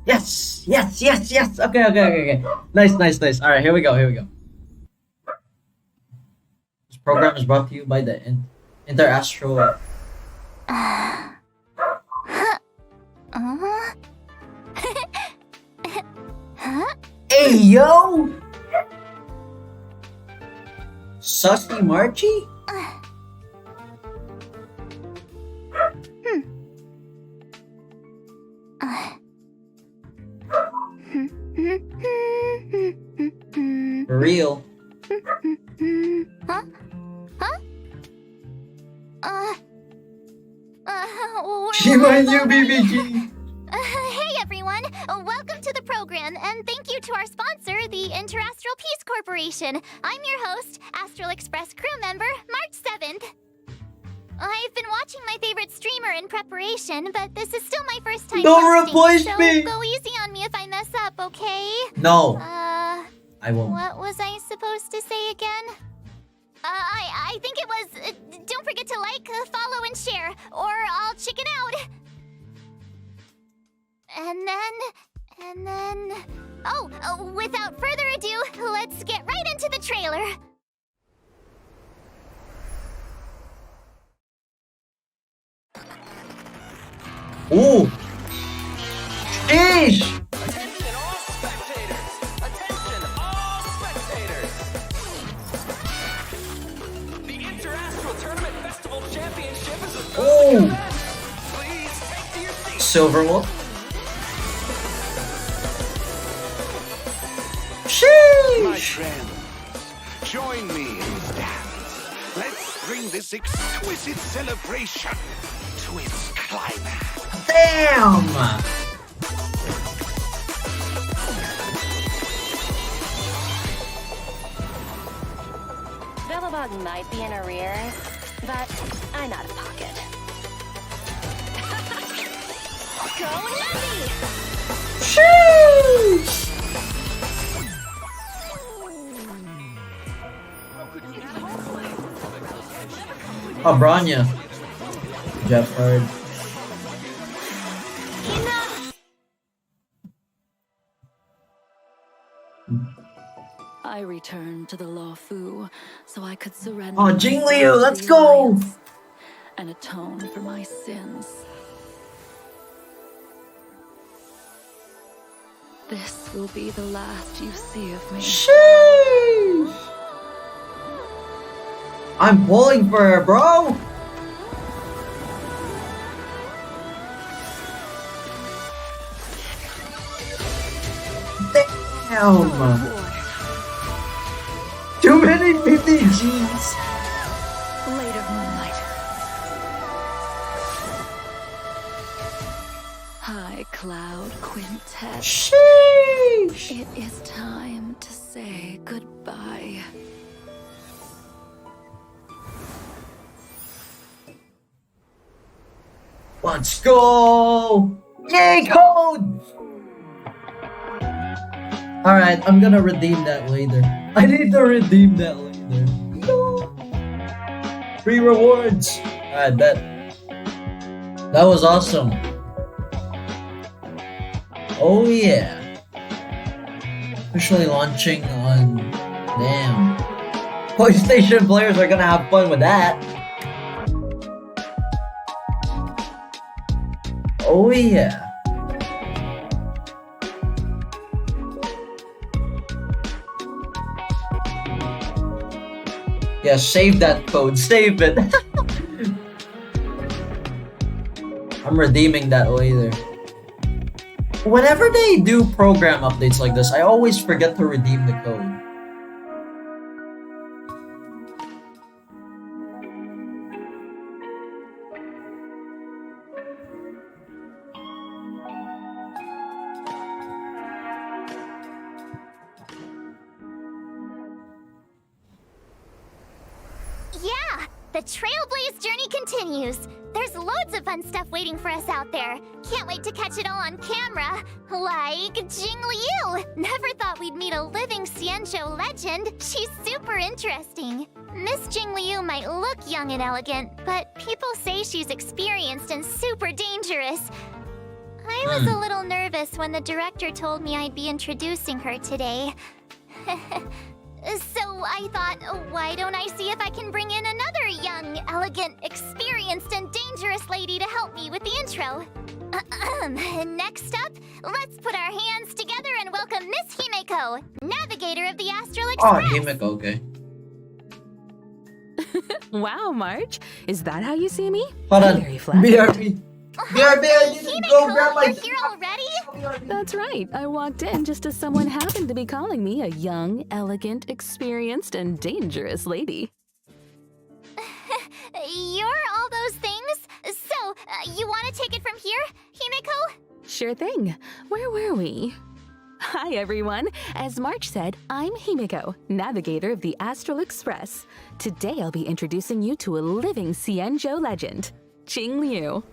Yes! Yes! Yes! Yes! Okay. Nice. Alright, here we go. This program is brought to you by the Interastral. Hey, yo! Sussy Marchie? For real. Huh? Shima and you, BBG! Hey everyone! Welcome to the program, and thank you to our sponsor, the Interastral Peace Corporation. I'm your host, Astral Express crew member, March 7th. I've been watching my favorite streamer in preparation, but this is still my first time Don't hosting, replace so me! go easy on me if I mess up, okay? No, I won't. What was I supposed to say again? I think it was, don't forget to like, follow, and share, or I'll chicken out. And then... Oh, without further ado, let's get right into the trailer. Ooh! Sheesh! Attention all spectators! Attention all spectators! The Interastral Tournament Festival Championship is about to Ooh! commence. Please take to your seats. Silver Wolf. Sheesh! My friends, join me in this dance. Let's bring this exquisite celebration to its climax. Damn! Bellabog might be in arrears, but I'm out of pocket. Go Navi! Sheesh! Oh, Branya. Jeff Hard. I returned to the Law Fu so I could surrender. Oh, Jing Liu, let's go! And atone for my sins. This will be the last you see of me. Sheesh! I'm pulling for her, bro! Damn! Too many PPGs! Later, Moonlight. High Cloud Quintet. Sheesh! It is time to say goodbye. Let's go! Yay, code! Alright, I'm gonna redeem that later. I need to redeem that later. No. Free rewards! Alright, that was awesome. Oh yeah. Officially launching on... Damn. PlayStation players are gonna have fun with that. Oh yeah. Yeah, save that code. Save it. I'm redeeming that later. Whenever they do program updates like this, I always forget to redeem the code. Yeah, the Trailblaze journey continues. There's loads of fun stuff waiting for us out there. Can't wait to catch it all on camera. Like Jing Liu. Never thought we'd meet a living Xianzhou legend. She's super interesting. Miss Jing Liu might look young and elegant, but people say she's experienced and super dangerous. I I was a little nervous when the director told me I'd be introducing her today. So I thought, why don't I see if I can bring in another young, elegant, experienced, and dangerous lady to help me with the intro. Next up, let's put our hands together and welcome Miss Himeko, navigator of the Astral Oh, Express. Himeko, okay. Wow, March. Is that how you see me? Hold on. Very flattered. BRB. BRB, I need to go grab my... You're here already? That's right. I walked in just as someone happened to be calling me a young, elegant, experienced, and dangerous lady. You're all those things? So, you want to take it from here, Himeko? Sure thing. Where were we? Hi, everyone. As March said, I'm Himeko, navigator of the Astral Express. Today, I'll be introducing you to a living Xianzhou legend, Jing Liu.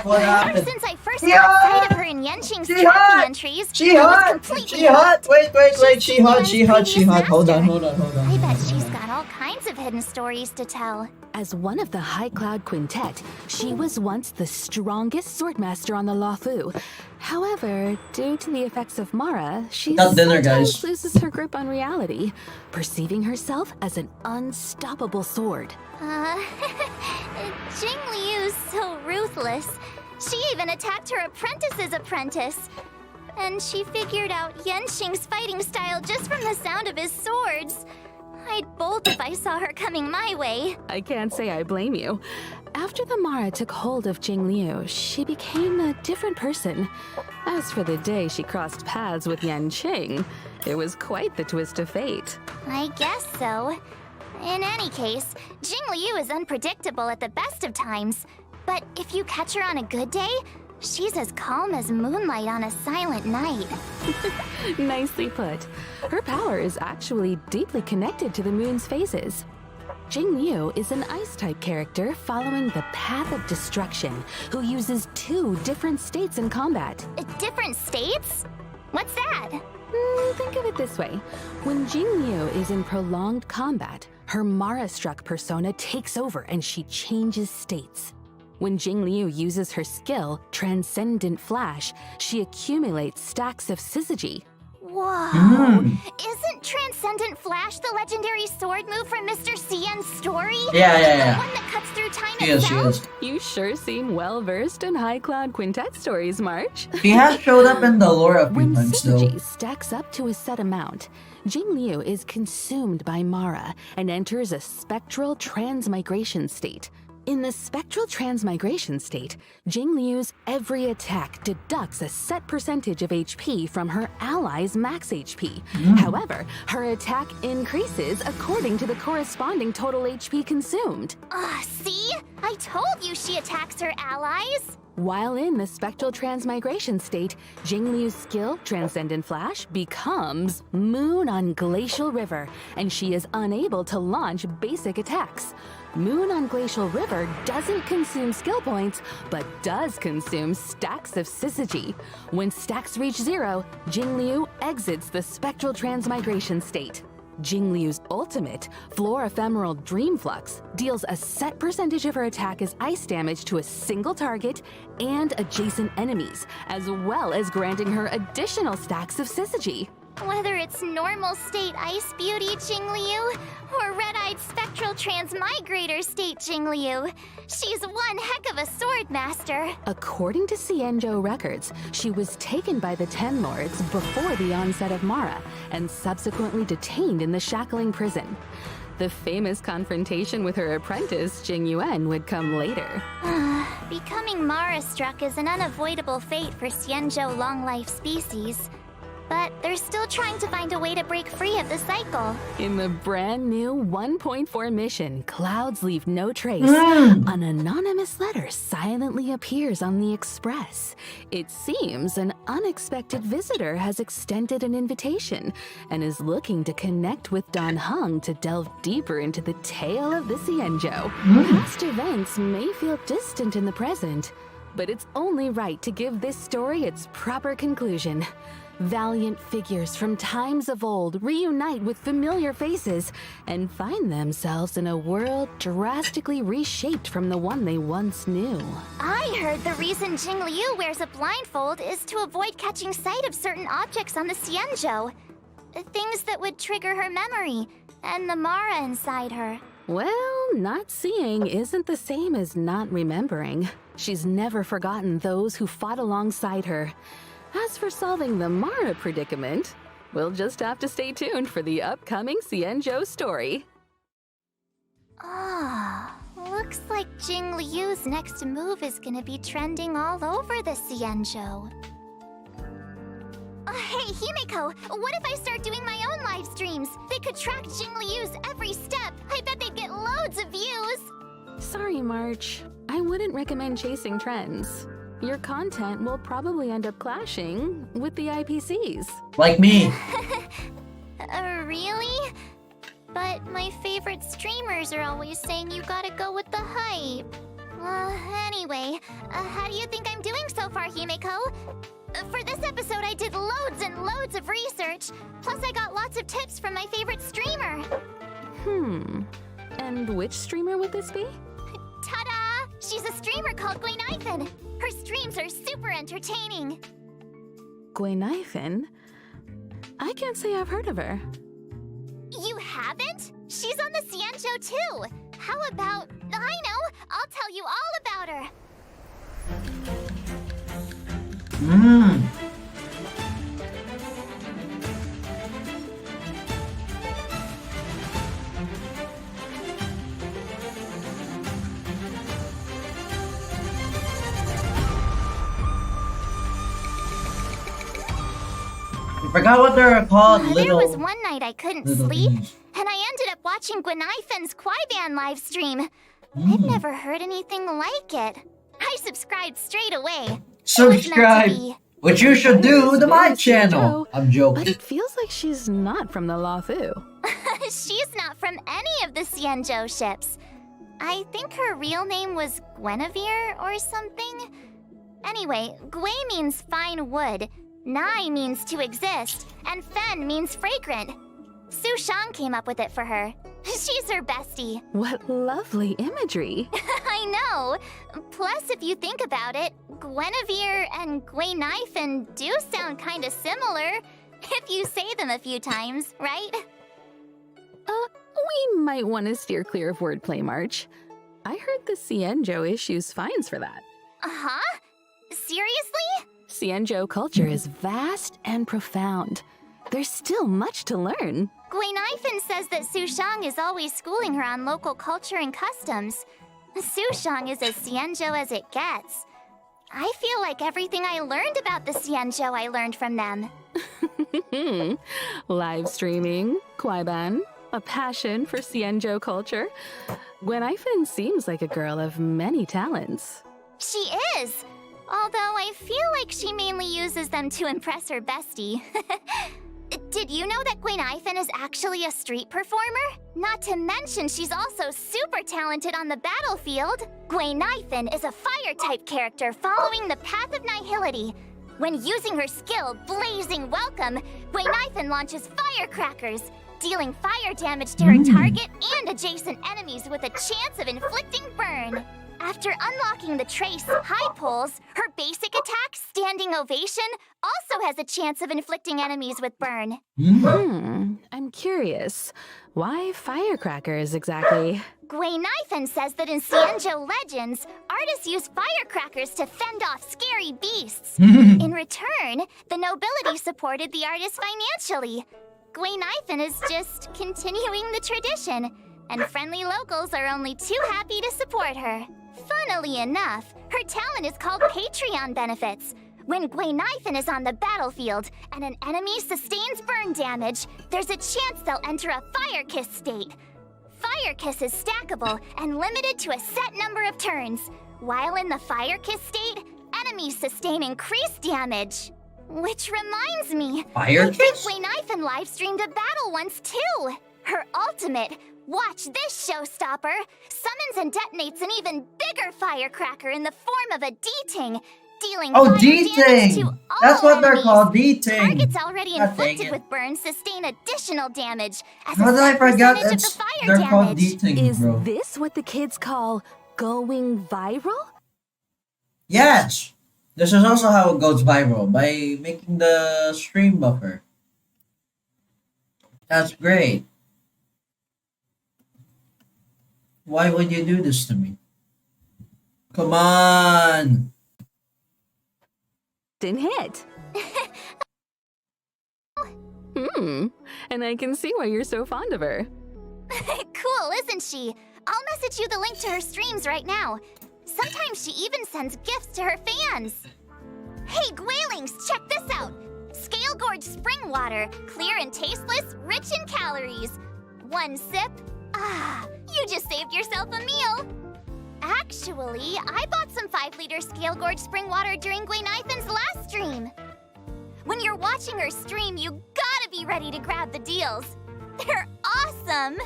What Ever happened? since I first Yeah! got sight of her in Yenqing's She tracking hot! entries, She I was hot! completely She hot! Wait, she hot, Xian's she hot. Hold on. I bet she's got all kinds of hidden stories to tell. As one of the High Cloud Quintet, she was once the strongest swordmaster on the Luofu. However, due to the effects of Mara, she Got dinner, sometimes guys. loses her grip on reality, perceiving herself as an unstoppable sword. Jing Liu's so ruthless. She even attacked her apprentice's apprentice. And she figured out Yenqing's fighting style just from the sound of his swords. I'd bolt if I saw her coming my way. I can't say I blame you. After the Mara took hold of Jing Liu, she became a different person. As for the day she crossed paths with Yanqing, it was quite the twist of fate. I guess so. In any case, Jing Liu is unpredictable at the best of times. But if you catch her on a good day, she's as calm as moonlight on a silent night. Nicely put. Her power is actually deeply connected to the moon's phases. Jing Liu is an ice-type character following the path of destruction, who uses 2 different states in combat. Different states? What's that? Think of it this way. When Jing Liu is in prolonged combat, her Mara-struck persona takes over and she changes states. When Jing Liu uses her skill, Transcendent Flash, she accumulates stacks of syzygy. Whoa! Isn't Transcendent Flash the legendary sword move from Mr. Cien's story? Yeah. The one that cuts through time She is. itself? You sure seem well-versed in High Cloud Quintet stories, March. She has showed up in the lore a few When times though. syzygy stacks up to a set amount, Jing Liu is consumed by Mara and enters a spectral transmigration state. In the spectral transmigration state, Jing Liu's every attack deducts a set percentage of HP from her ally's max HP. However, her attack increases according to the corresponding total HP consumed. See? I told you she attacks her allies. While in the spectral transmigration state, Jing Liu's skill, Transcendent Flash, becomes Moon on Glacial River, and she is unable to launch basic attacks. Moon on Glacial River doesn't consume skill points, but does consume stacks of syzygy. When stacks reach 0, Jing Liu exits the spectral transmigration state. Jing Liu's ultimate, Floor Ephemeral Dream Flux, deals a set percentage of her attack as ice damage to a single target and adjacent enemies, as well as granting her additional stacks of syzygy. Whether it's normal state Ice Beauty Jing Liu or red-eyed spectral transmigrator state Jing Liu, she's one heck of a sword master. According to Xianzhou records, she was taken by the Ten Lords before the onset of Mara and subsequently detained in the shackling prison. The famous confrontation with her apprentice, Jing Yuan, would come later. Becoming Mara-struck is an unavoidable fate for Xianzhou long-life species. but they're still trying to find a way to break free of the cycle. In the brand new 1.4 mission, Clouds Leave No Trace, an anonymous letter silently appears on the Express. It seems an unexpected visitor has extended an invitation and is looking to connect with Don Hung to delve deeper into the tale of the Xianzhou. Past events may feel distant in the present, but it's only right to give this story its proper conclusion. Valiant figures from times of old reunite with familiar faces and find themselves in a world drastically reshaped from the one they once knew. I heard the reason Jing Liu wears a blindfold is to avoid catching sight of certain objects on the Xianzhou. Things that would trigger her memory and the Mara inside her. Well, not seeing isn't the same as not remembering. She's never forgotten those who fought alongside her. As for solving the Mara predicament, we'll just have to stay tuned for the upcoming Xianzhou story. Looks like Jing Liu's next move is gonna be trending all over the Xianzhou. Hey, Himeko, what if I start doing my own live streams? They could track Jing Liu's every step. I bet they'd get loads of views. Sorry, March. I wouldn't recommend chasing trends. Your content will probably end up clashing with the IPCs. Like me. Really? But my favorite streamers are always saying you gotta go with the hype. Anyway, how do you think I'm doing so far, Himeko? For this episode, I did loads and loads of research. Plus, I got lots of tips from my favorite streamer. And which streamer would this be? Ta-da! She's a streamer called Gwaynaifen. Her streams are super entertaining. Gwaynaifen? I can't say I've heard of her. You haven't? She's on the Xianzhou too. How about... I know! I'll tell you all about her. I forgot what they're called. There was one night I couldn't little sleep, bees. and I ended up watching Gwenaifen's Kwaiban live stream. I'd never heard anything like it. I subscribed straight away. It was meant to Subscribe. be. Which you should do to my channel. I'm But joking. it feels like she's not from the Luofu. She's not from any of the Xianzhou ships. I think her real name was Guinevere or something. Anyway, Gui means fine wood, Nai means to exist, and Fen means fragrant. Su Shang came up with it for her. She's her bestie. What lovely imagery. I know. Plus, if you think about it, Guinevere and Gwaynaifen do sound kinda similar. If you say them a few times, right? We might want to steer clear of wordplay, March. I heard the Xianzhou issues fines for that. Huh? Seriously? Xianzhou culture is vast and profound. There's still much to learn. Gwaynaifen says that Su Shang is always schooling her on local culture and customs. Su Shang is as Xianzhou as it gets. I feel like everything I learned about the Xianzhou I learned from them. Live streaming, Kwaiban, a passion for Xianzhou culture. Gwenaifen seems like a girl of many talents. She is! Although I feel like she mainly uses them to impress her bestie. Did you know that Gwaynaifen is actually a street performer? Not to mention she's also super talented on the battlefield. Gwaynaifen is a fire-type character following the path of nihility. When using her skill, Blazing Welcome, Gwaynaifen launches firecrackers, dealing fire damage to her target and adjacent enemies with a chance of inflicting burn. After unlocking the Trace High Pulls, her basic attack, Standing Ovation, also has a chance of inflicting enemies with burn. I'm curious. Why firecrackers exactly? Gwaynaifen says that in Xianzhou legends, artists use firecrackers to fend off scary beasts. In return, the nobility supported the artists financially. Gwaynaifen is just continuing the tradition, and friendly locals are only too happy to support her. Funnily enough, her talent is called Patreon benefits, When Gwaynithan is on the battlefield and an enemy sustains burn damage, there's a chance they'll enter a Fire Kiss state. Fire Kiss is stackable and limited to a set number of turns. While in the Fire Kiss state, enemies sustain increased damage. Which reminds me, Fire I think Kiss? Gwaynithan live-streamed a battle once too. Her ultimate, watch this showstopper, summons and detonates an even bigger firecracker in the form of a D-Ting, dealing Oh, fire damage D-Ting! to all That's what they're enemies. called, D-Ting! Targets already God dang inflicted it. with burns sustain additional damage as How a did I set forget percentage of it's the fire they're called damage. D-Ting, Is bro? this what the kids call going viral? Yes! This is also how it goes viral, by making the stream buffer. That's great. Why would you do this to me? Come on! Didn't hit. And I can see why you're so fond of her. Cool, isn't she? I'll message you the link to her streams right now. Sometimes she even sends gifts to her fans. Hey, Gwaylings, check this out. Scale Gorge spring water, clear and tasteless, rich in calories. One sip, you just saved yourself a meal. Actually, I bought some 5-liter Scale Gorge spring water during Gwaynithan's last stream. When you're watching her stream, you gotta be ready to grab the deals. They're awesome.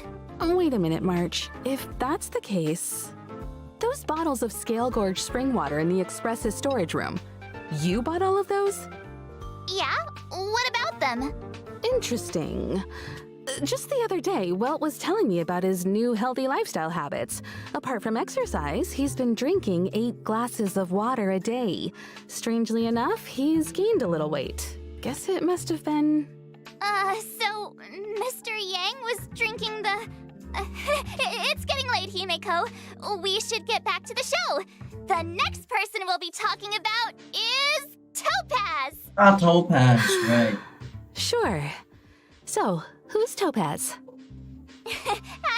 Oh, wait a minute, March. If that's the case, those bottles of Scale Gorge spring water in the Express's storage room, you bought all of those? Yeah? What about them? Interesting. Just the other day, Welt was telling me about his new healthy lifestyle habits. Apart from exercise, he's been drinking 8 glasses of water a day. Strangely enough, he's gained a little weight. Guess it must have been... So Mr. Yang was drinking the... It's getting late, Himeko. We should get back to the show. The next person we'll be talking about is Topaz. Ah, Topaz, right. Sure. So, who's Topaz?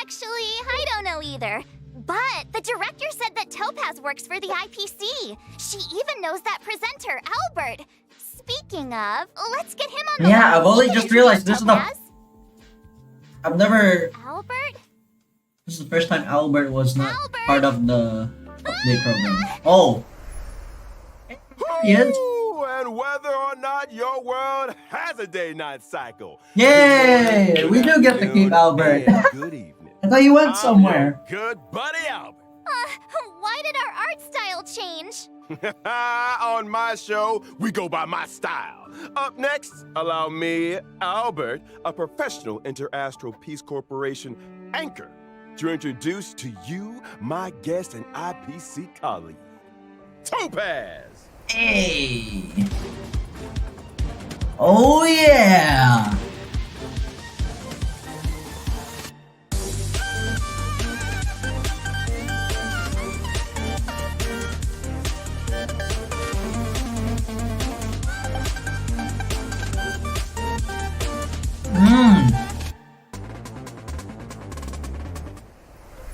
Actually, I don't know either. But the director said that Topaz works for the IPC. She even knows that presenter, Albert. Speaking of, let's get him on the Yeah, line. I've only just realized this is the... Topaz? I've never... Albert? This is the first time Albert was not Albert! part of the update program. Oh! Yes? Ooh, and whether or not your world has a day-night cycle. Yay! Good We do get to keep afternoon Albert. and good evening. I thought you went I'm somewhere. your good buddy Albert. Why did our art style change? On my show, we go by my style. Up next, allow me, Albert, a professional Interastral Peace Corporation anchor, to introduce to you my guest and IPC colleague, Topaz. Hey! Oh yeah!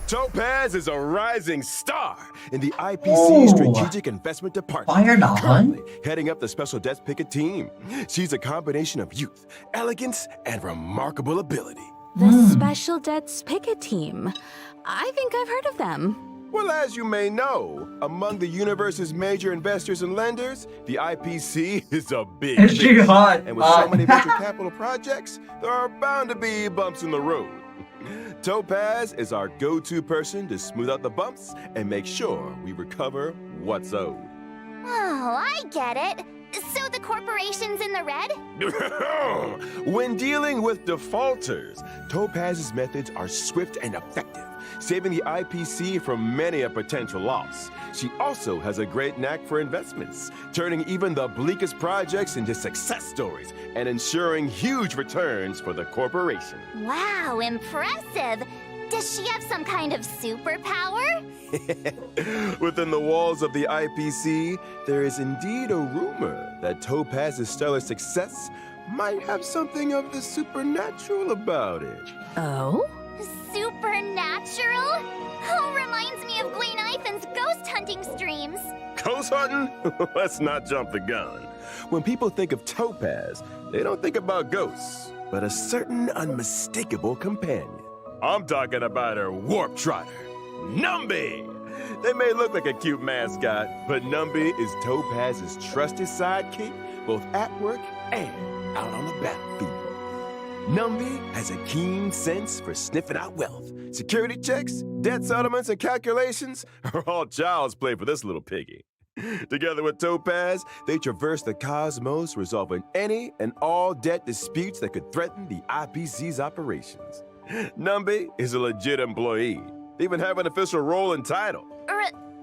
Topaz is a rising star in the IPC Oh. Strategic Investment Department. Fired on? Currently heading up the Special Desk Picket team. She's a combination of youth, elegance, and remarkable ability. The Special Debts Picket Team. I think I've heard of them. Well, as you may know, among the universe's major investors and lenders, the IPC is a big Is she fish. hot? And with so many venture capital projects, there are bound to be bumps in the road. Topaz is our go-to person to smooth out the bumps and make sure we recover what's owed. Oh, I get it. So the corporation's in the red? When dealing with defaulters, Topaz's methods are swift and effective, saving the IPC from many a potential loss. She also has a great knack for investments, turning even the bleakest projects into success stories and ensuring huge returns for the corporation. Wow, impressive. Does she have some kind of superpower? Within the walls of the IPC, there is indeed a rumor that Topaz's stellar success might have something of the supernatural about it. Oh? Supernatural? Oh, reminds me of Gwaynithan's ghost hunting streams. Ghost hunting? Let's not jump the gun. When people think of Topaz, they don't think about ghosts, but a certain unmistakable companion. I'm talking about her warp trotter, Numby. They may look like a cute mascot, but Numby is Topaz's trusted sidekick, both at work and out on the battlefield. Numby has a keen sense for sniffing out wealth. Security checks, debt settlements, and calculations are all child's play for this little piggy. Together with Topaz, they traverse the cosmos, resolving any and all debt disputes that could threaten the IPC's operations. Numby is a legit employee. They even have an official role and title.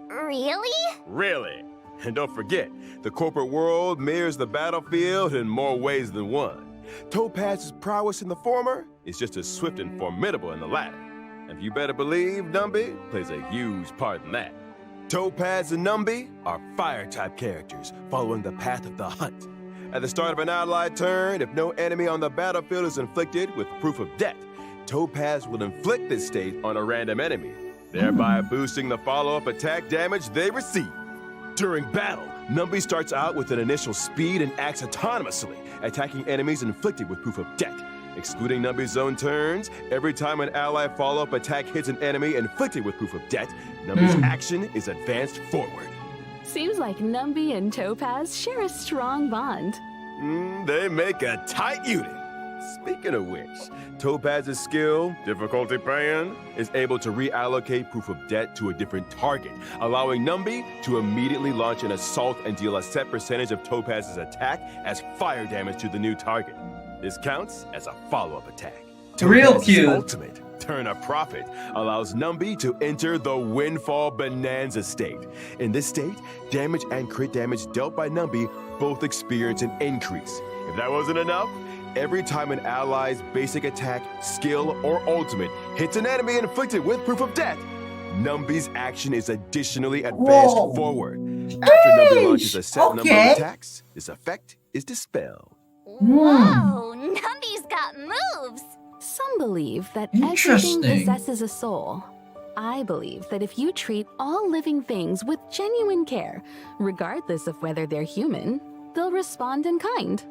Really? Really. And don't forget, the corporate world mirrors the battlefield in more ways than one. Topaz's prowess in the former is just as swift and formidable in the latter. And you better believe Numby plays a huge part in that. Topaz and Numby are fire-type characters following the path of the hunt. At the start of an allied turn, if no enemy on the battlefield is inflicted with proof of debt, Topaz will inflict this state on a random enemy, thereby boosting the follow-up attack damage they receive. During battle, Numby starts out with an initial speed and acts autonomously, attacking enemies inflicted with proof of debt. Excluding Numby's own turns, every time an ally follow-up attack hits an enemy inflicted with proof of debt, Numby's action is advanced forward. Seems like Numby and Topaz share a strong bond. They make a tight unit. Speaking of which, Topaz's skill, difficulty pan, is able to reallocate proof of debt to a different target, allowing Numby to immediately launch an assault and deal a set percentage of Topaz's attack as fire damage to the new target. This counts as a follow-up attack. Real Topaz's cute. ultimate, Turn a Profit, allows Numby to enter the Windfall Bonanza state. In this state, damage and crit damage dealt by Numby both experience an increase. If that wasn't enough, every time an ally's basic attack, skill, or ultimate hits an enemy inflicted with proof of debt, Numby's action is additionally advanced Whoa. forward. After Numby launches a set number Okay. of attacks, this effect is dispelled. Whoa, Numby's got moves. Some believe that everything Interesting. possesses a soul. I believe that if you treat all living things with genuine care, regardless of whether they're human, they'll respond in kind.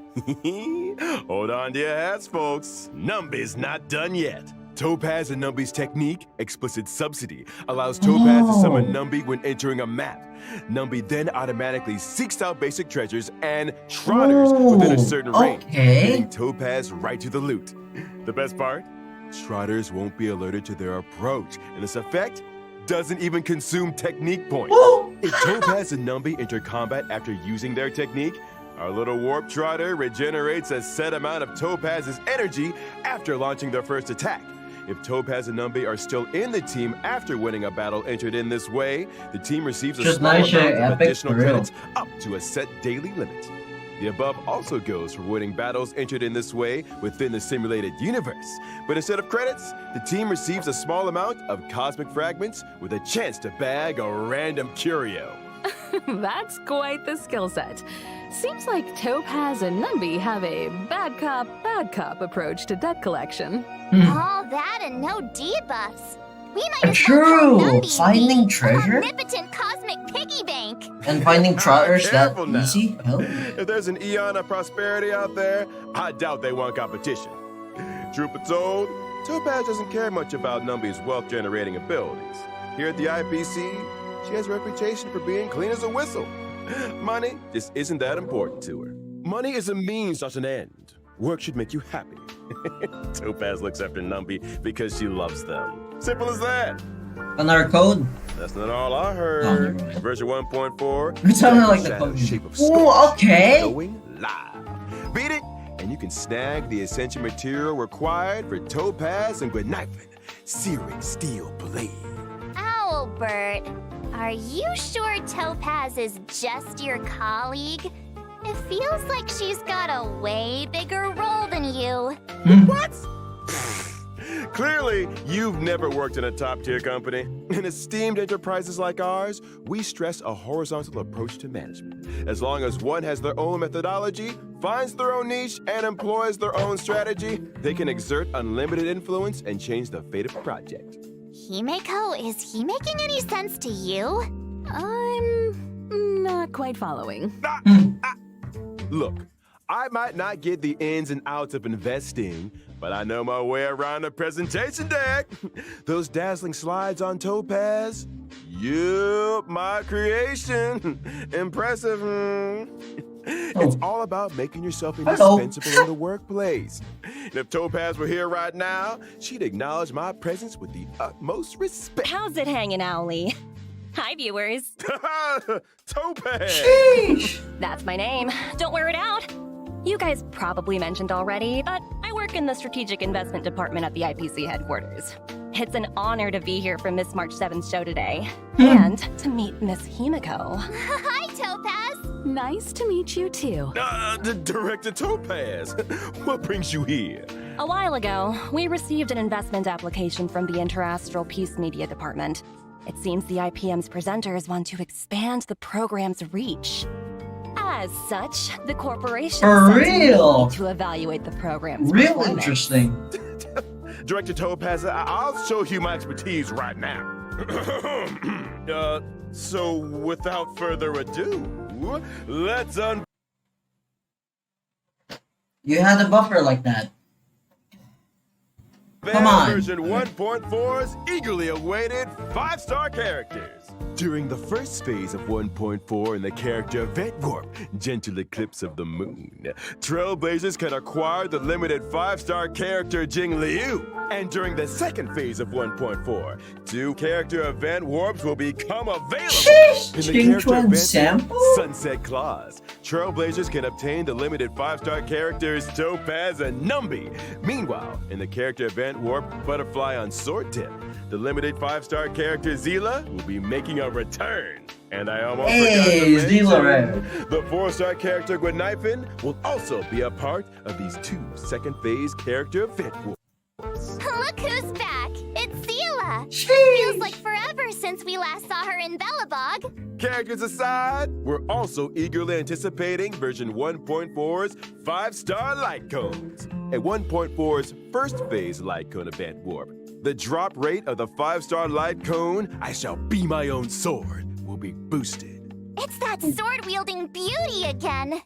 Hold on to your hats, folks. Numby's not done yet. Topaz and Numby's technique, Explicit Subsidy, allows Topaz to summon Numby when entering a map. Numby then automatically seeks out basic treasures and trotters within a certain range, okay. getting Topaz right to the loot. The best part? Trotters won't be alerted to their approach, and this effect doesn't even consume technique points. Woo. If Topaz and Numby enter combat after using their technique, our little warp trotter regenerates a set amount of Topaz's energy after launching their first attack. If Topaz and Numby are still in the team after winning a battle entered in this way, the team receives a Just small nice, amount of epic, additional for real. credits up to a set daily limit. The above also goes for winning battles entered in this way within the simulated universe. But instead of credits, the team receives a small amount of cosmic fragments with a chance to bag a random curio. That's quite the skill set. Seems like Topaz and Numby have a bad cop approach to debt collection. All that and no debuffs. We might as True. well call Numby Finding the treasure? omnipotent cosmic piggy bank. And finding trotters that Careful now. easy? Hell. If there's an eon of prosperity out there, I doubt they want competition. Truth be told, Topaz doesn't care much about Numby's wealth-generating abilities. Here at the IPC, she has a reputation for being clean as a whistle. Money just isn't that important to her. Money is a means, not an end. Work should make you happy. Topaz looks after Numby because she loves them. Simple as that. Another code? That's not all I heard. Oh, never mind. Version 1.4. It sounded like the Shadow code. Shape of Ooh, Scorch, okay. Going live. Beat it, and you can snag the essential material required for Topaz and Gwenifin, Searing Steel Blade. Albert, are you sure Topaz is just your colleague? It feels like she's got a way bigger role than you. What? Clearly, you've never worked in a top-tier company. In esteemed enterprises like ours, we stress a horizontal approach to management. As long as one has their own methodology, finds their own niche, and employs their own strategy, they can exert unlimited influence and change the fate of a project. Himeko, is he making any sense to you? Not quite following. Look, I might not get the ins and outs of investing, but I know my way around a presentation deck. Those dazzling slides on Topaz. Yup, my creation. Impressive. It's all about making yourself indispensable in the workplace. And if Topaz were here right now, she'd acknowledge my presence with the utmost respect. How's it hanging, Owlie? Hi, viewers. Topaz! Sheesh. That's my name. Don't wear it out. You guys probably mentioned already, but I work in the Strategic Investment Department at the IPC headquarters. It's an honor to be here for Miss March 7's show today, and to meet Miss Himiko. Hi, Topaz! Nice to meet you too. Director Topaz, what brings you here? A while ago, we received an investment application from the Interastral Peace Media Department. It seems the IPM's presenters want to expand the program's reach. As such, the corporation For sent real? me to evaluate the program's Real performance. interesting. Director Topaz, I'll show you my expertise right now. So without further ado, let's You had a buffer like that. Come on. Version 1.4's eagerly awaited 5-star characters. During the first phase of 1.4 in the character Event Warp, Gentle Eclipse of the Moon, Trailblazers can acquire the limited 5-star character Jing Liu. And during the second phase of 1.4, 2 character Event Warps will become available. Sheesh. In the Jing character Chuan event sample? Sunset Claws, Trailblazers can obtain the limited 5-star characters Topaz and Numby. Meanwhile, in the character event Warp Butterfly on Sword Tip, the limited 5-star character Zila will be making a return. And I almost forgot to mention, Zila Rare. the 4-star character Gwenipin will also be a part of these 2 second phase character event Warps. Look who's back! It's Zila! Sheesh. Feels like forever since we last saw her in Belobog. Characters aside, we're also eagerly anticipating version 1.4's 5-star light cones. At 1.4's first phase light cone event warp, the drop rate of the 5-star light cone, I shall be my own sword, will be boosted. It's that sword-wielding beauty again!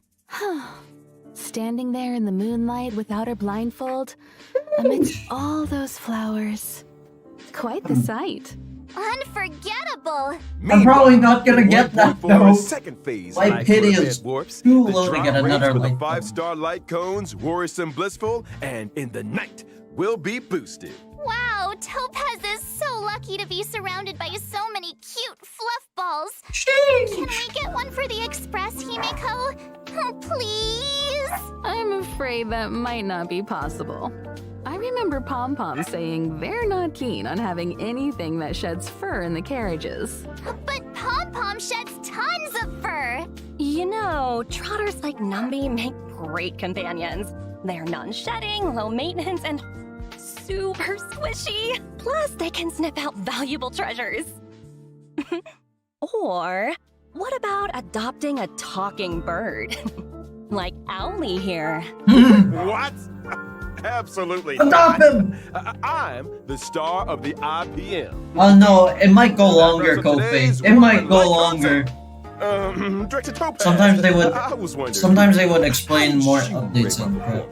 Standing there in the moonlight without her blindfold, amidst all those flowers. Quite the sight. Unforgettable! I'm probably not gonna get that 1.4's though. second phase My light pity cone is event warps, too the low to drop get another rates for the light cone. 5-star light cones, worrisome blissful, and in the night will be boosted. Wow, Topaz is so lucky to be surrounded by so many cute fluff balls. Sheesh. Can we get one for the Express, Himiko? Oh, please? I'm afraid that might not be possible. I remember Pom Pom saying they're not keen on having anything that sheds fur in the carriages. But Pom Pom sheds tons of fur. You know, trotters like Numby make great companions. They're non-shedding, low maintenance, and super squishy. Plus, they can snip out valuable treasures. Or, what about adopting a talking bird? Like Owlie here. What? Absolutely Adopt not. him! I'm the star of the IPM. Oh no, it might go longer, That wraps up Kofi. today's It might One go Light longer. Director Topaz. Sometimes they would. I was wondering. Sometimes they would explain more how did updates you on rate my crap.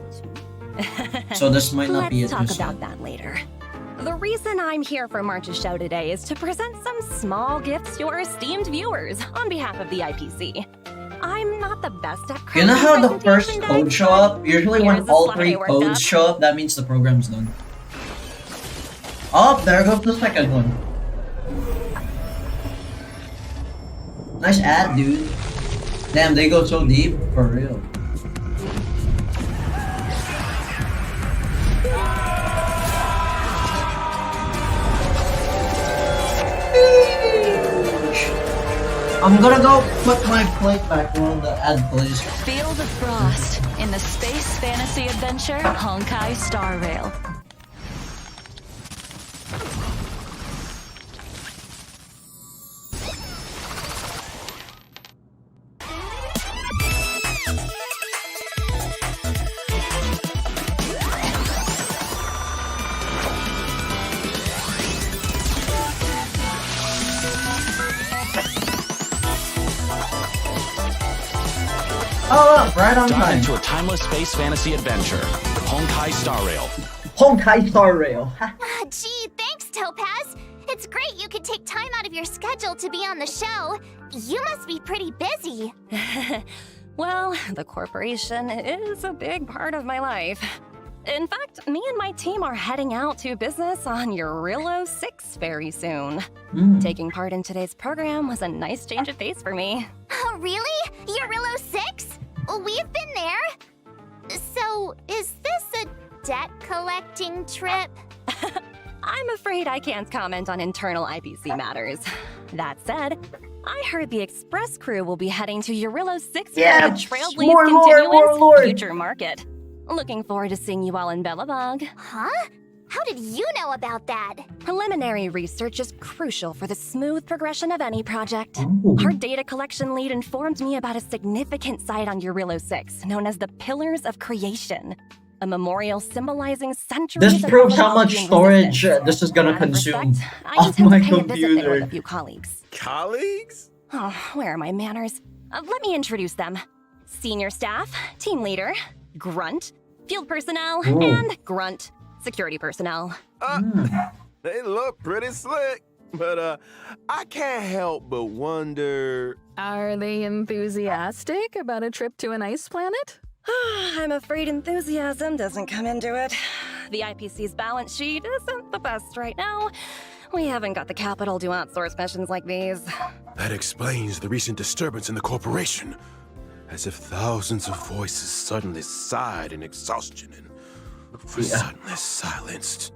performance? So this might not Let's be a talk two about that later. The reason I'm here for March's show today is to present some small gifts to our esteemed viewers on behalf of the IPC. I'm not the best at You know how the crafting first presentation code guides, show up? Usually Here's when the all slide 3 I worked codes up. show up, that means the program's done. Oh, there goes the second one. Nice ad, dude. Damn, they go so deep. For real. I'm gonna go put my plate back on the ad, please. Feel the frost in the space fantasy adventure Honkai Star Rail. Oh, look, right on Dive time. into a timeless space fantasy adventure. Honkai Star Rail. Honkai Star Rail. Gee, thanks, Topaz. It's great you could take time out of your schedule to be on the show. You must be pretty busy. Well, the corporation is a big part of my life. In fact, me and my team are heading out to business on Eurillo 6 very soon. Taking part in today's program was a nice change of pace for me. Oh, really? Eurillo 6? We've been there. So, is this a debt collecting trip? I'm afraid I can't comment on internal IPC matters. That said, I heard the Express crew will be heading to Eurillo 6 for Yeah, the Trailblaze more lore. future market. Looking forward to seeing you all in Bellabog. Huh? How did you know about that? Preliminary research is crucial for the smooth progression of any project. Ooh. Our data collection lead informed me about a significant site on Eurillo 6 known as the Pillars of Creation, a memorial symbolizing centuries This of proves how much Palladian storage resistance. this is gonna Out of consume respect, I on intend my to pay a visit there with a computer. few colleagues. Colleagues? Oh, where are my manners? Let me introduce them. Senior staff, team leader, grunt, field personnel, Ooh. and grunt, security personnel. They look pretty slick, but I can't help but wonder. Are they enthusiastic about a trip to an ice planet? I'm afraid enthusiasm doesn't come into it. The IPC's balance sheet isn't the best right now. We haven't got the capital to outsource missions like these. That explains the recent disturbance in the corporation. As if thousands of voices suddenly sighed in exhaustion and were suddenly silenced.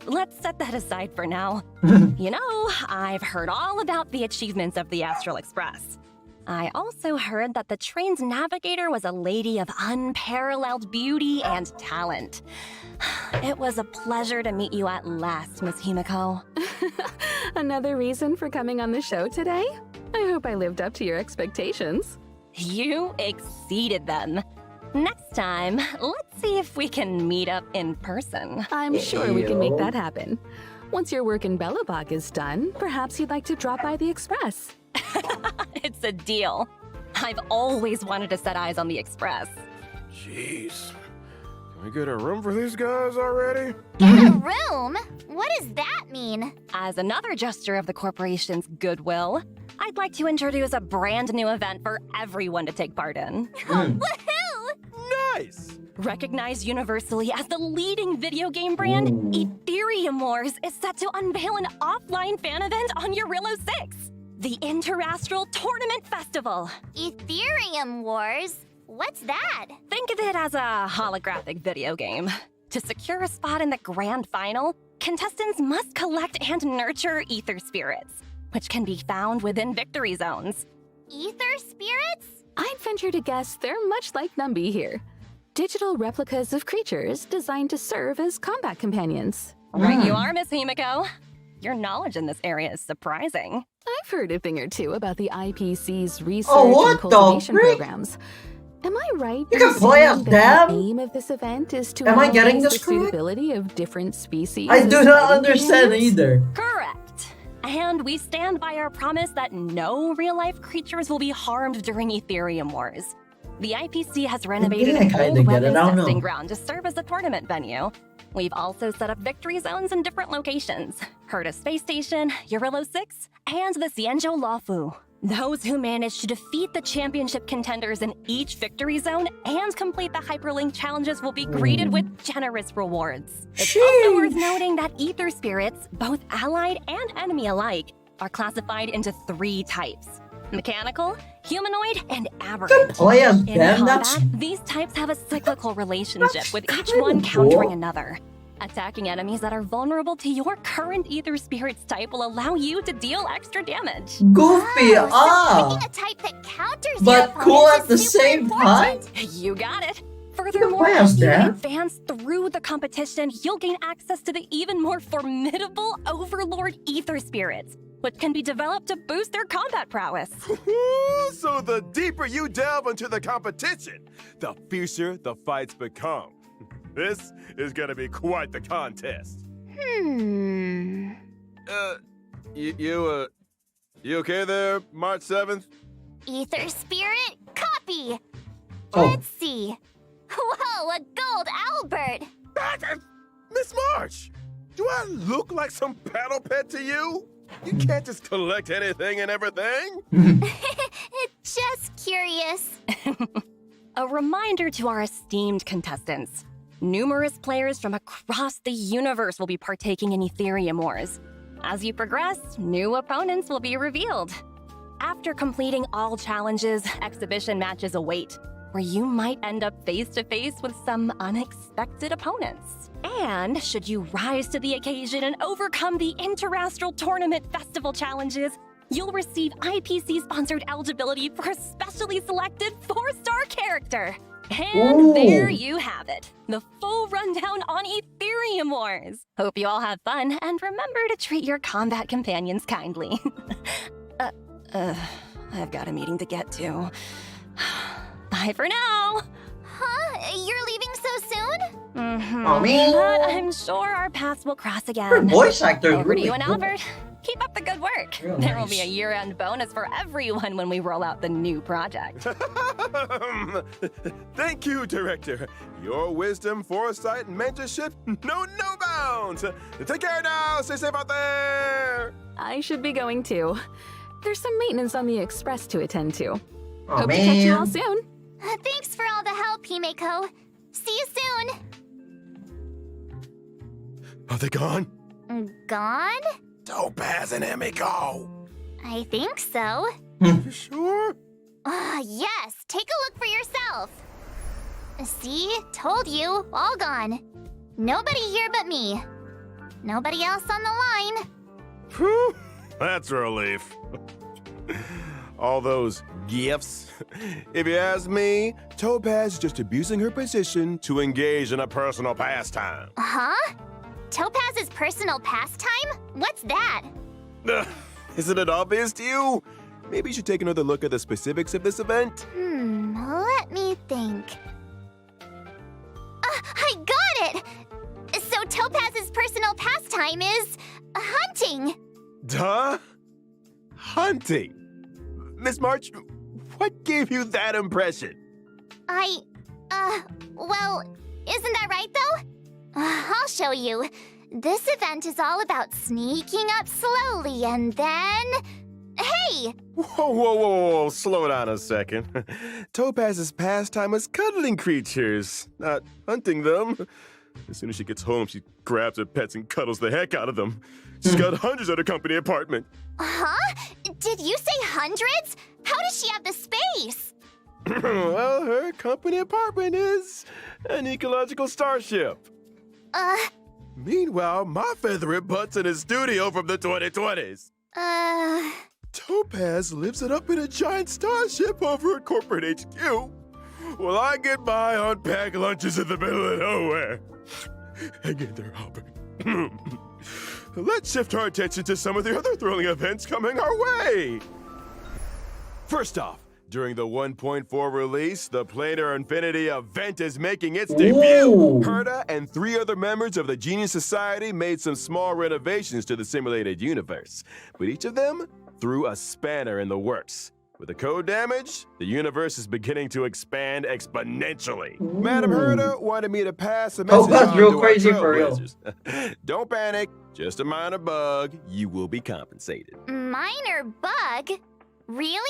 Let's set that aside for now. You know, I've heard all about the achievements of the Astral Express. I also heard that the train's navigator was a lady of unparalleled beauty and talent. It was a pleasure to meet you at last, Miss Himiko. Another reason for coming on the show today? I hope I lived up to your expectations. You exceeded them. Next time, let's see if we can meet up in person. I'm sure we can make Ew. that happen. Once your work in Bellabog is done, perhaps you'd like to drop by the Express. It's a deal. I've always wanted to set eyes on the Express. Jeez. Can we get a room for these guys already? Get a room? What does that mean? As another gesture of the corporation's goodwill, I'd like to introduce a brand new event for everyone to take part in. Woohoo! Nice! Recognized universally as the leading video game brand, Ethereum Wars is set to unveil an offline fan event on Eurillo 6, the Interastral Tournament Festival. Ethereum Wars? What's that? Think of it as a holographic video game. To secure a spot in the grand final, contestants must collect and nurture ether spirits, which can be found within victory zones. Ether spirits? I'd venture to guess they're much like Numby here. Digital replicas of creatures designed to serve as combat companions. Right you are, Miss Himiko. Your knowledge in this area is surprising. I've heard a thing or two about the IPC's research what and the cultivation frick? programs. Am I right? You can in play as saying that them? the aim of this event is to Am I analyze getting the this correct? suitability of different species? I as do not fighting understand companions? either. Correct. And we stand by our promise that no real-life creatures will be harmed during Ethereum Wars. The IPC has renovated I an kinda old get it, weapons I don't testing know. ground to serve as a tournament venue. We've also set up victory zones in different locations. Herta Space Station, Eurillo 6, and the Xianzhou Laofu. Those who manage to defeat the championship contenders in each victory zone and complete the hyperlink challenges will be greeted with generous rewards. It's also worth noting that ether spirits, both allied and enemy alike, are classified into 3 types: mechanical, humanoid, and aberrant. Play as In them? combat, That's these types have a cyclical relationship That's with each kinda one cool. countering another. Attacking enemies that are vulnerable to your current ether spirit's type will allow you to deal extra damage. goofy. So picking a type that counters But your cool opponents at the is super same time? important. You got it. Furthermore, play as as you that. advance through the competition, you'll gain access to the even more formidable Overlord ether spirits, which can be developed to boost their combat prowess. So the deeper you delve into the competition, the fiercer the fights become. This is gonna be quite the contest. You okay there, March 7th? Ether spirit, be? Oh. Let's see. Whoa, a gold Albert! Miss March, do I look like some battle pet to you? You can't just collect anything and everything. Just curious. A reminder to our esteemed contestants. Numerous players from across the universe will be partaking in Ethereum Wars. As you progress, new opponents will be revealed. After completing all challenges, exhibition matches await, where you might end up face-to-face with some unexpected opponents. And should you rise to the occasion and overcome the Interastral Tournament Festival challenges, you'll receive IPC-sponsored eligibility for a specially selected 4-star character. And Ooh. there you have it, the full rundown on Ethereum Wars. Hope you all have fun, and remember to treat your combat companions kindly. I've got a meeting to get to. Bye for now. Huh? You're leaving so soon? Oh, man. But I'm sure our paths will cross again. Her voice actor is Over really to you and cool. Albert. Keep up the good work. Real There will nice. be a year-end bonus for everyone when we roll out the new project. Thank you, Director. Your wisdom, foresight, and mentorship know no bounds. Take care now. Stay safe out there. I should be going too. There's some maintenance on the Express to attend to. Oh, Hope to catch you all man. soon. Thanks for all the help, Himeko. See you soon. Are they gone? Gone? Topaz and Emiko. I think so. You sure? Yes, take a look for yourself. See? Told you, all gone. Nobody here but me. Nobody else on the line. Whew, that's a relief. All those gifts. If you ask me, Topaz is just abusing her position to engage in a personal pastime. Huh? Topaz's personal pastime? What's that? Isn't it obvious to you? Maybe you should take another look at the specifics of this event. Let me think. I got it! So Topaz's personal pastime is hunting. Duh? Hunting? Miss March, what gave you that impression? Well, isn't that right though? I'll show you. This event is all about sneaking up slowly and then... Hey! Whoa, slow down a second. Topaz's pastime is cuddling creatures, not hunting them. As soon as she gets home, she grabs her pets and cuddles the heck out of them. She's got hundreds at her company apartment. Huh? Did you say hundreds? How does she have the space? Well, her company apartment is an ecological starship. Meanwhile, my favorite butt's in his studio from the 2020s. Topaz lives it up in a giant starship over at corporate HQ. Well, I get by on packed lunches in the middle of nowhere. Hang in there, Albert. Let's shift our attention to some of the other thrilling events coming our way. First off, during the 1.4 release, the Planar Infinity event is making its debut. Ooh. Herta and 3 other members of the Genius Society made some small renovations to the simulated universe, but each of them threw a spanner in the works. With the code damage, the universe is beginning to expand exponentially. Madam Herta wanted me to pass a message that's on real to crazy our for real. trailblazers. Don't panic, just a minor bug. You will be compensated. Minor bug? Really?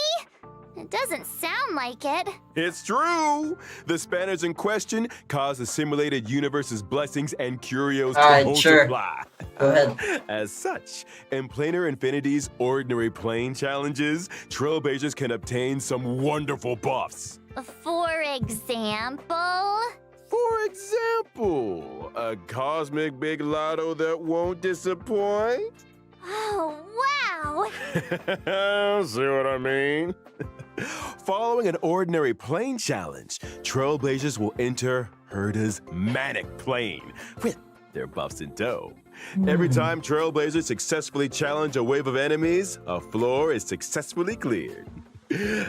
It doesn't sound like it. It's true! The spanners in question cause the simulated universe's blessings and curios to Alright, sure. multiply. Go ahead. As such, in Planar Infinity's ordinary plane challenges, trailblazers can obtain some wonderful buffs. For example? For example, a cosmic big lotto that won't disappoint. Oh, wow! See what I mean? Following an ordinary plane challenge, trailblazers will enter Herta's manic plane with their buffs in tow. Every time trailblazers successfully challenge a wave of enemies, a floor is successfully cleared.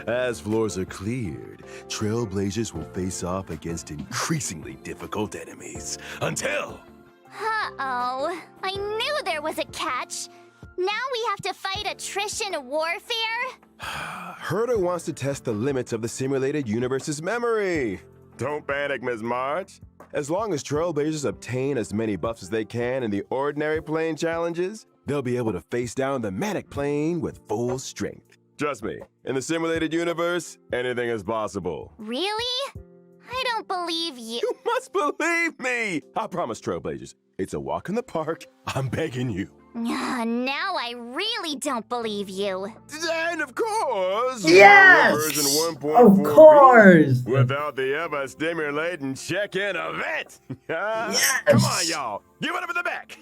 As floors are cleared, trailblazers will face off against increasingly difficult enemies until... Uh-oh. I knew there was a catch. Now we have to fight attrition warfare? Herder wants to test the limits of the simulated universe's memory. Don't panic, Ms. March. As long as Trailblazers obtain as many buffs as they can in the ordinary plane challenges, they'll be able to face down the manic plane with full strength. Trust me, in the simulated universe, anything is possible. Really? I don't believe you. You must believe me! I promise, Trailblazers. It's a walk in the park. I'm begging you. Now I really don't believe you. And of course, Yes! version 1.4 Of course! without the ever stimulating check-in event. Yes! Come on, y'all. Give it up in the back.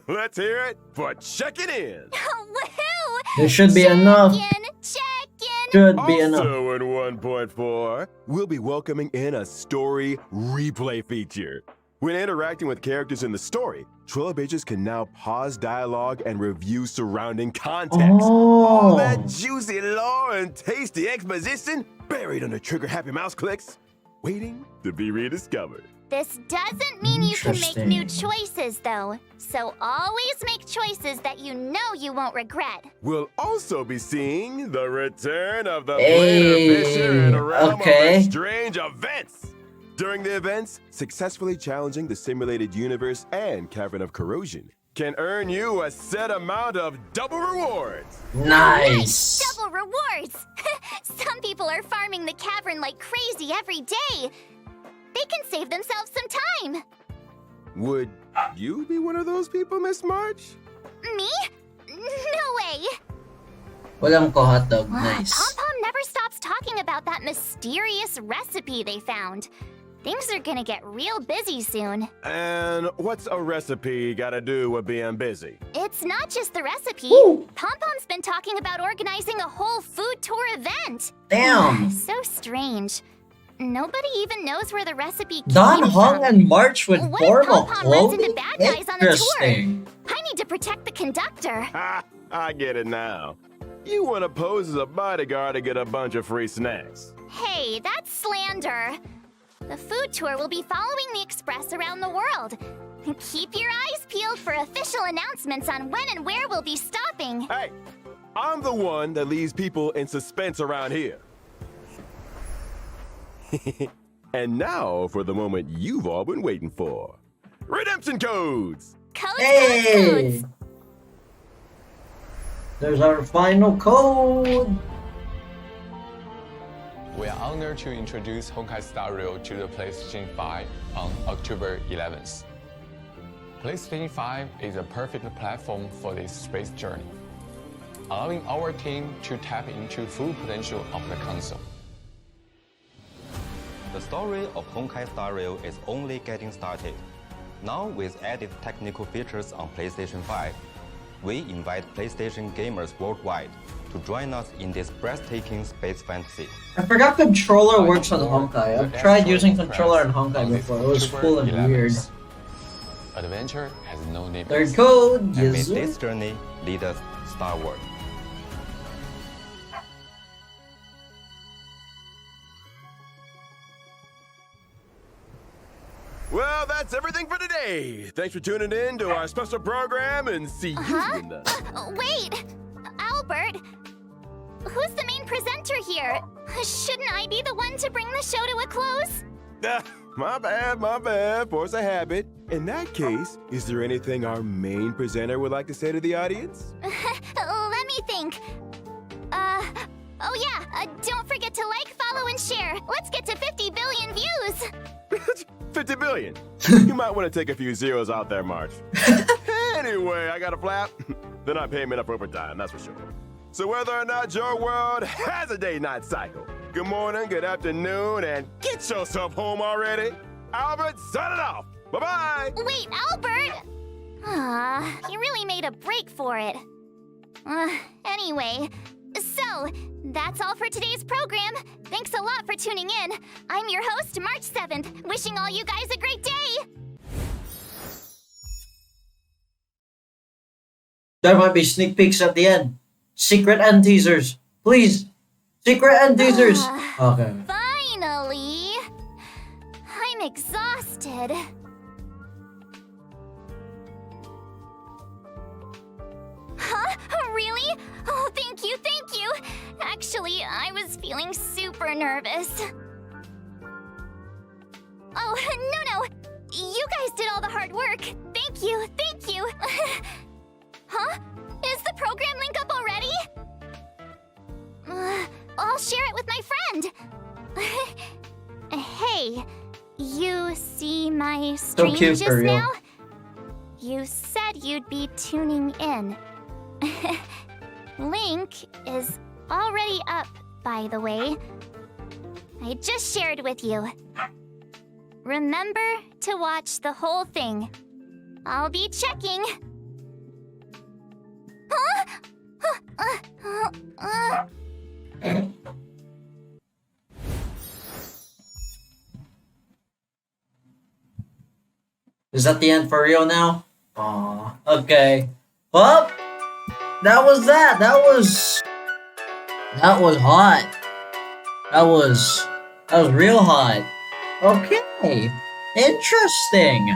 Let's hear it for checking in. Woohoo! There should be enough. Check-in! Should be enough. Also in 1.4, we'll be welcoming in a story replay feature. When interacting with characters in the story, Trailblazers can now pause dialogue and review surrounding context. All that juicy lore and tasty exposition buried under trigger-happy mouse clicks, waiting to be rediscovered. This doesn't mean you can make Interesting. new choices, though. So always make choices that you know you won't regret. We'll also be seeing the return of the Hey, Player Fisher in a realm okay. of strange events. During the events, successfully challenging the simulated universe and Cavern of Corrosion can earn you a set amount of double rewards. Nice. Double rewards! Some people are farming the cavern like crazy every day. They can save themselves some time. Would you be one of those people, Miss March? Me? No way. Walang ko hotdog. Pom Nice. Pom never stops talking about that mysterious recipe they found. Things are gonna get real busy soon. And what's a recipe gotta do with being busy? It's not just the recipe. Woo. Pom Pom's been talking about organizing a whole food tour event. Damn. So strange. Nobody even knows where the recipe came Don from. Hong and March with What if formal Pom Pom runs into clothing? bad guys on the tour? Interesting. I need to protect the conductor. Ha! I get it now. You want to pose as a bodyguard to get a bunch of free snacks. Hey, that's slander. The food tour will be following the express around the world. Keep your eyes peeled for official announcements on when and where we'll be stopping. Hey, I'm the one that leaves people in suspense around here. And now for the moment you've all been waiting for. Redemption codes! Codes, Hey! There's our final code. We are honored to introduce Honkai Star Rail to the PlayStation 5 on October 11th. PlayStation 5 is a perfect platform for this space journey, allowing our team to tap into full potential of the console. The story of Honkai Star Rail is only getting started. Now with added technical features on PlayStation 5, we invite PlayStation gamers worldwide to join us in this breathtaking space fantasy. I forgot controller works on Honkai. I've tried using controller on Honkai before. It was full and weird. Adventure has no limits. Third code, And may yes. this journey lead us starward. Well, that's everything for today. Thanks for tuning in to our special program and see you in the... Wait! Albert! Who's the main presenter here? Shouldn't I be the one to bring the show to a close? My bad. Force a habit. In that case, is there anything our main presenter would like to say to the audience? Let me think. Oh yeah, don't forget to like, follow, and share. Let's get to 50 billion views! 50 billion. You might want to take a few zeros out there, March. Anyway, I got a flap. They're not paying me enough overtime, that's for sure. So whether or not your world has a day-night cycle, good morning, good afternoon, and get yourself home already. Albert, sign it off. Bye-bye. Wait, Albert! He really made a break for it. Anyway, so, that's all for today's program. Thanks a lot for tuning in. I'm your host, March 7th, wishing all you guys a great day! There might be sneak peeks at the end. Secret end teasers. Please. Secret end teasers. Okay. Finally! I'm exhausted. Huh? Really? Oh, thank you, thank you! Actually, I was feeling super nervous. Oh, no! You guys did all the hard work. Thank you, thank you! Huh? Is the program link up already? I'll share it with my friend. Hey, you see my stream cute just for real. now? You said you'd be tuning in. Link is already up, by the way. I just shared with you. Remember to watch the whole thing. I'll be checking. Huh? Is that the end for real now? Aw, okay. Well, that was that. That was hot. That was real hot. Okay. Interesting.